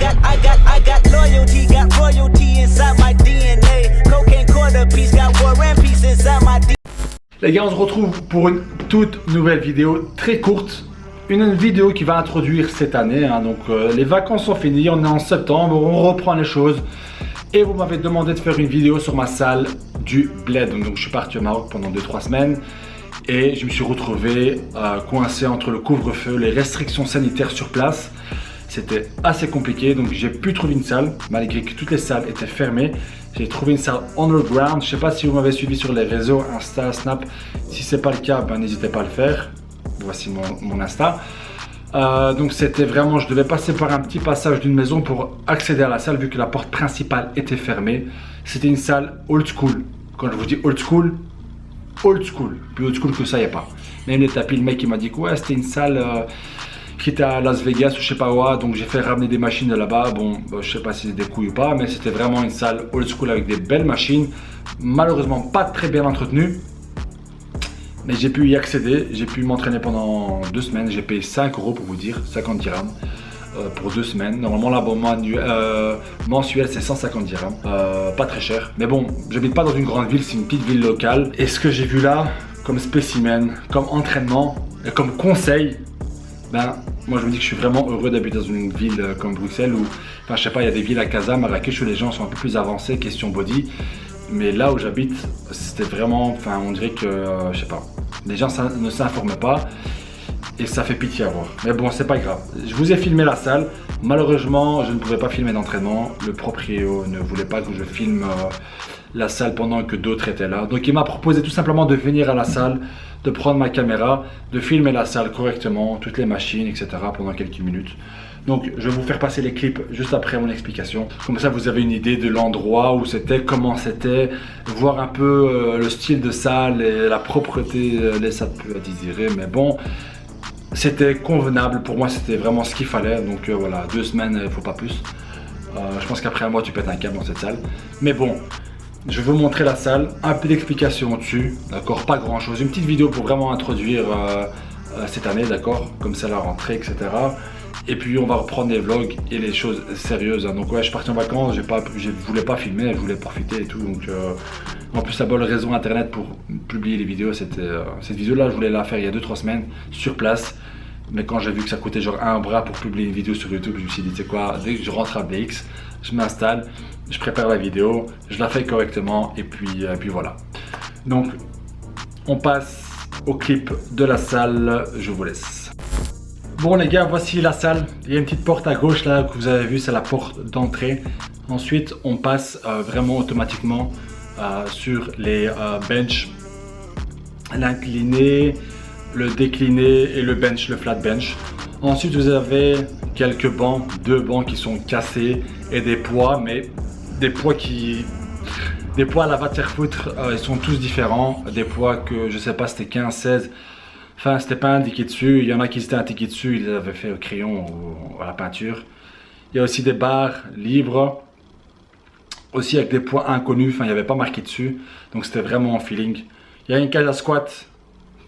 I got loyalty, got royalty inside my DNA. Cocaine quarter piece, got war and peace inside my DNA. Les gars, on se retrouve pour une toute nouvelle vidéo très courte. Une vidéo qui va introduire cette année, hein. Donc les vacances sont finies, on est en septembre, on reprend les choses. Et vous m'avez demandé de faire une vidéo sur ma salle du Bled. Donc je suis parti au Maroc pendant 2-3 semaines. Et je me suis retrouvé coincé entre le couvre-feu, les restrictions sanitaires sur place. C'était assez compliqué, donc j'ai pu trouver une salle, malgré que toutes les salles étaient fermées. J'ai trouvé une salle underground. Je ne sais pas si vous m'avez suivi sur les réseaux, Insta, Snap. Si ce n'est pas le cas, ben, n'hésitez pas à le faire. Voici mon Insta. Donc c'était vraiment, je devais passer par un petit passage d'une maison pour accéder à la salle, vu que la porte principale était fermée. C'était une salle old school. Quand je vous dis old school, plus old school que ça, il n'y a pas. Même les tapis, le mec il m'a dit que ouais, c'était une salle qui était à Las Vegas ou je sais pas où. Donc j'ai fait ramener des machines de là-bas. Bon, je sais pas si c'est des couilles ou pas, mais c'était vraiment une salle old school avec des belles machines. Malheureusement pas très bien entretenues, mais j'ai pu y accéder. J'ai pu m'entraîner pendant 2 semaines. J'ai payé 5 € pour vous dire, 50 dirhams pour 2 semaines. Normalement l'abonnement mensuel c'est 150 dirhams, pas très cher. Mais bon, j'habite pas dans une grande ville, c'est une petite ville locale. Et ce que j'ai vu là, comme spécimen, comme entraînement et comme conseil, ben, moi je me dis que je suis vraiment heureux d'habiter dans une ville comme Bruxelles où, enfin je sais pas, il y a des villes à Casa, Marrakech où les gens sont un peu plus avancés question body. Mais là où j'habite, c'était vraiment, enfin on dirait que, je sais pas, les gens ne s'informent pas et ça fait pitié à voir. Mais bon, c'est pas grave. Je vous ai filmé la salle. Malheureusement, je ne pouvais pas filmer d'entraînement. Le proprio ne voulait pas que je filme la salle pendant que d'autres étaient là. Donc il m'a proposé tout simplement de venir à la salle, de prendre ma caméra, de filmer la salle correctement, toutes les machines, etc. pendant quelques minutes. Donc je vais vous faire passer les clips juste après mon explication. Comme ça vous avez une idée de l'endroit où c'était, comment c'était, voir un peu le style de salle et la propreté laisse un peu à désirer. Mais bon, c'était convenable. Pour moi c'était vraiment ce qu'il fallait. Donc voilà, 2 semaines, il ne faut pas plus. Je pense qu'après un mois tu pètes un câble dans cette salle. Mais bon, je vais vous montrer la salle, un peu d'explication dessus, d'accord, pas grand chose, une petite vidéo pour vraiment introduire cette année, d'accord, comme c'est la rentrée, etc. Et puis on va reprendre les vlogs et les choses sérieuses, hein. Donc ouais, je suis parti en vacances, je voulais pas filmer, je voulais profiter et tout, donc en plus la bonne raison internet pour publier les vidéos, c'était cette vidéo là, je voulais la faire il y a 2-3 semaines sur place. Mais quand j'ai vu que ça coûtait genre un bras pour publier une vidéo sur YouTube, je me suis dit, tu sais quoi, dès que je rentre à BX, je m'installe, je prépare la vidéo, je la fais correctement et puis voilà. Donc, on passe au clip de la salle, je vous laisse. Bon les gars, voici la salle. Il y a une petite porte à gauche là que vous avez vu, c'est la porte d'entrée. Ensuite, on passe vraiment automatiquement sur les benches, l'incliné, le décliné et le bench, le flat bench. Ensuite vous avez quelques bancs, 2 bancs qui sont cassés et des poids, mais des poids à la va te faire foutre, ils sont tous différents. Des poids que je sais pas, c'était 15, 16, enfin c'était pas indiqué dessus. Il y en a qui étaient indiqués dessus, ils les avaient fait au crayon ou à la peinture. Il y a aussi des barres libres, aussi avec des poids inconnus, enfin il n'y avait pas marqué dessus, donc c'était vraiment en feeling. Il y a une cage à squat.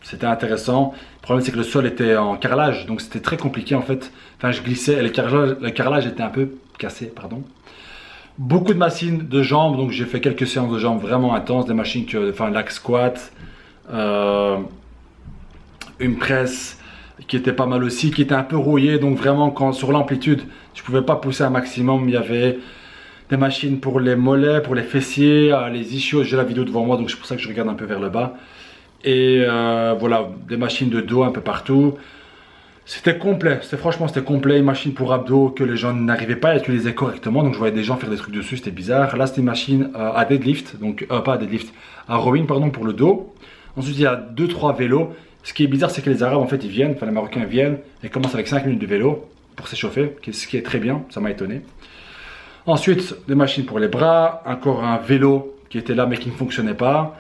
C'était intéressant. Le problème c'est que le sol était en carrelage, donc c'était très compliqué en fait. Enfin je glissais, le carrelage était un peu cassé, pardon. Beaucoup de machines de jambes, donc j'ai fait quelques séances de jambes vraiment intenses. Des machines que, enfin lag squat, une presse qui était pas mal aussi, qui était un peu rouillée, donc vraiment quand sur l'amplitude, je pouvais pas pousser un maximum. Il y avait des machines pour les mollets, pour les fessiers, les ischios. J'ai la vidéo devant moi, donc c'est pour ça que je regarde un peu vers le bas. Et voilà, des machines de dos un peu partout. C'était complet, franchement c'était complet. Une machine pour abdos que les gens n'arrivaient pas à utiliser correctement. Donc je voyais des gens faire des trucs dessus, c'était bizarre. Là c'était une machine à deadlift, donc pas à deadlift, à rowing pardon, pour le dos. Ensuite il y a 2-3 vélos. Ce qui est bizarre c'est que les Arabes en fait ils viennent, enfin les Marocains viennent et commencent avec 5 minutes de vélo pour s'échauffer, ce qui est très bien, ça m'a étonné. Ensuite des machines pour les bras, encore un vélo qui était là mais qui ne fonctionnait pas.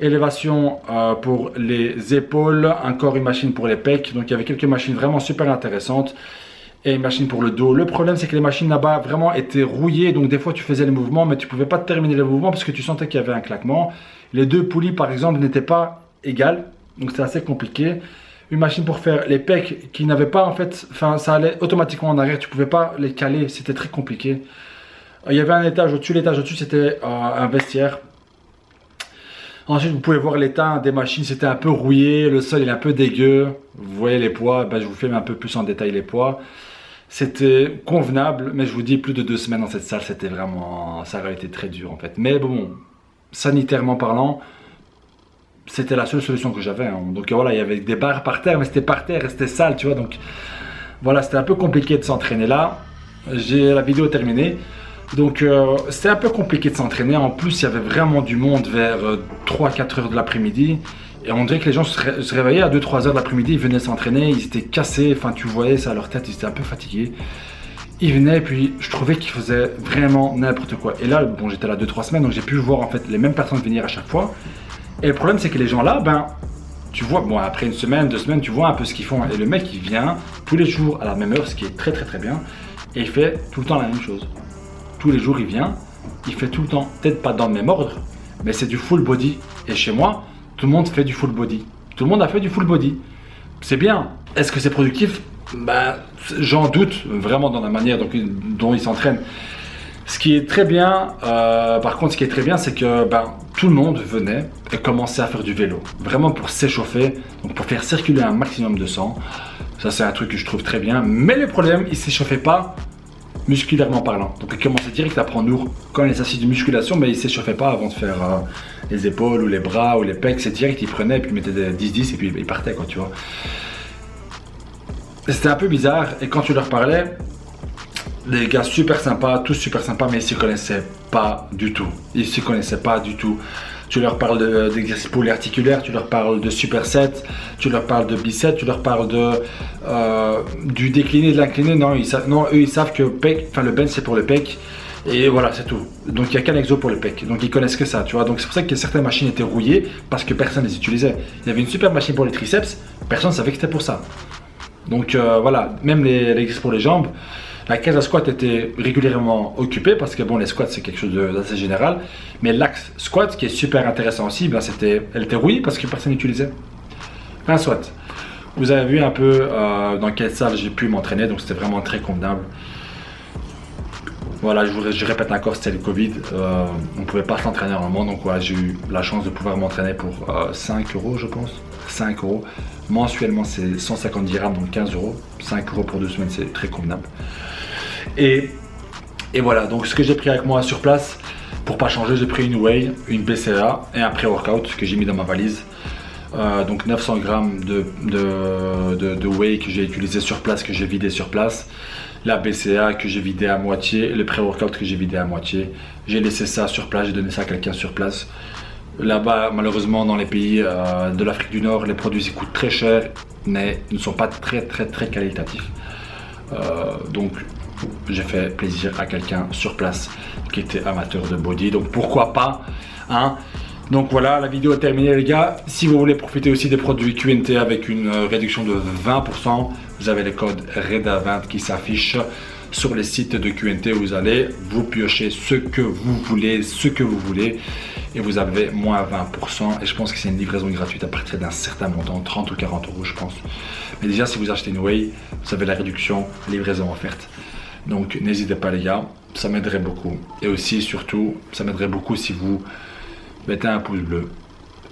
Élévation pour les épaules, encore une machine pour les pecs. Donc il y avait quelques machines vraiment super intéressantes. Et une machine pour le dos. Le problème c'est que les machines là-bas vraiment étaient rouillées. Donc des fois tu faisais les mouvements mais tu ne pouvais pas terminer les mouvements parce que tu sentais qu'il y avait un claquement. Les 2 poulies par exemple n'étaient pas égales. Donc c'est assez compliqué. une machine pour faire les pecs qui n'avait pas en fait, enfin ça allait automatiquement en arrière, tu pouvais pas les caler, c'était très compliqué. Il y avait un étage au-dessus, l'étage au-dessus c'était un vestiaire. Ensuite vous pouvez voir l'état des machines, c'était un peu rouillé, le sol il est un peu dégueu. Vous voyez les poids, ben, je vous fais un peu plus en détail les poids. C'était convenable, mais je vous dis plus de 2 semaines dans cette salle, c'était vraiment, ça aurait été très dur en fait. Mais bon, sanitairement parlant, c'était la seule solution que j'avais. Hein. Donc voilà, il y avait des barres par terre, mais c'était par terre et c'était sale, tu vois. Donc voilà, c'était un peu compliqué de s'entraîner là. J'ai la vidéo terminée. Donc c'était un peu compliqué de s'entraîner. En plus, il y avait vraiment du monde vers 3-4 heures de l'après-midi. Et on dirait que les gens se réveillaient à 2-3 heures de l'après-midi, ils venaient s'entraîner, ils étaient cassés. Enfin, tu voyais ça à leur tête, ils étaient un peu fatigués. Ils venaient et puis je trouvais qu'ils faisaient vraiment n'importe quoi. Et là, bon, j'étais là 2-3 semaines, donc j'ai pu voir en fait les mêmes personnes venir à chaque fois. Et le problème, c'est que les gens là, ben, tu vois, bon, après 1 semaine, 2 semaines, tu vois un peu ce qu'ils font. Et le mec, il vient tous les jours à la même heure, ce qui est très bien. Et il fait tout le temps la même chose. Tous les jours, il vient, il fait tout le temps, peut-être pas dans le même ordre, mais c'est du full body. Et chez moi, tout le monde fait du full body. Tout le monde a fait du full body. C'est bien. Est-ce que c'est productif? Ben, j'en doute vraiment dans la manière dont ils s'entraînent. Ce qui est très bien, par contre, ce qui est très bien, c'est que ben, tout le monde venait et commençait à faire du vélo. Vraiment pour s'échauffer, donc pour faire circuler un maximum de sang. Ça, c'est un truc que je trouve très bien. Mais le problème, il ne s'échauffait pas musculairement parlant. Donc, il commençait direct à prendre lourd. Quand il s'assit de musculation, mais il ne s'échauffait pas avant de faire les épaules ou les bras ou les pecs. C'est direct, il prenait et puis il mettait des 10-10 et puis il partait, quoi, tu vois. C'était un peu bizarre. Et quand tu leur parlais, des gars super sympas, tous super sympas, mais ils ne s'y connaissaient pas du tout. Ils ne s'y connaissaient pas du tout. Tu leur parles d'exercices polyarticulaires, tu leur parles de superset, tu leur parles de bicep, tu leur parles du décliné, de l'incliné. Non, eux ils savent que le bench c'est pour le pec. Et voilà, c'est tout. Donc il n'y a qu'un exo pour le pec. Donc ils connaissent que ça, tu vois. Donc c'est pour ça que certaines machines étaient rouillées parce que personne ne les utilisait. Il y avait une super machine pour les triceps, personne ne savait que c'était pour ça. Donc voilà, même les exercices pour les jambes. La cage à squat était régulièrement occupée parce que bon, les squats c'est quelque chose d'assez général, mais l'axe squat qui est super intéressant aussi, ben, elle était rouillée parce que personne n'utilisait. Enfin, soit. Vous avez vu un peu dans quelle salle j'ai pu m'entraîner, donc c'était vraiment très convenable. Voilà, je répète encore, c'était le Covid, on ne pouvait pas s'entraîner normalement, donc voilà, j'ai eu la chance de pouvoir m'entraîner pour 5 € je pense. 5 €. Mensuellement c'est 150 dirhams, donc 15 €. 5 € pour 2 semaines, c'est très convenable. Et voilà, donc ce que j'ai pris avec moi sur place, pour pas changer, j'ai pris une whey, une BCA et un pré-workout que j'ai mis dans ma valise. Donc 900 grammes de whey que j'ai utilisé sur place, que j'ai vidé sur place. La BCA que j'ai vidé à moitié, le pré-workout que j'ai vidé à moitié. J'ai laissé ça sur place, j'ai donné ça à quelqu'un sur place. Là-bas, malheureusement, dans les pays de l'Afrique du Nord, les produits ils coûtent très cher, mais ne sont pas très qualitatifs. Donc, j'ai fait plaisir à quelqu'un sur place qui était amateur de body. Donc, pourquoi pas, hein? Donc voilà, la vidéo est terminée les gars. Si vous voulez profiter aussi des produits QNT avec une réduction de 20%, vous avez le code REDA20 qui s'affiche sur les sites de QNT. Vous allez vous piocher ce que vous voulez, et vous avez moins 20%. Et je pense que c'est une livraison gratuite à partir d'un certain montant, 30 ou 40 € je pense. Mais déjà si vous achetez une whey, vous avez la réduction, livraison offerte. Donc n'hésitez pas les gars, ça m'aiderait beaucoup. Et aussi surtout, ça m'aiderait beaucoup si vous mettez un pouce bleu,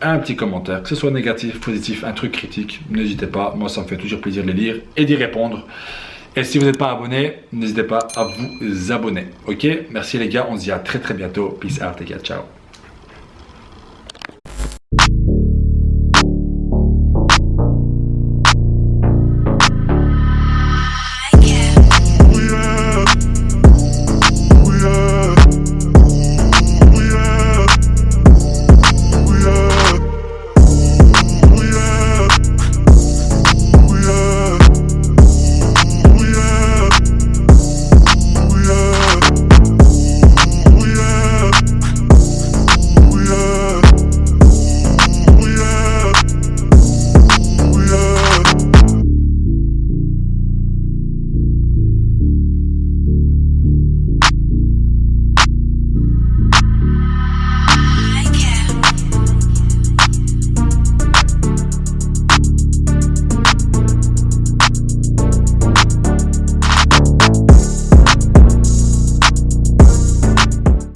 un petit commentaire, que ce soit négatif, positif, un truc critique, n'hésitez pas, moi ça me fait toujours plaisir de les lire et d'y répondre. Et si vous n'êtes pas abonné, n'hésitez pas à vous abonner, ok? Merci les gars, on se dit à très bientôt, peace out les gars, ciao.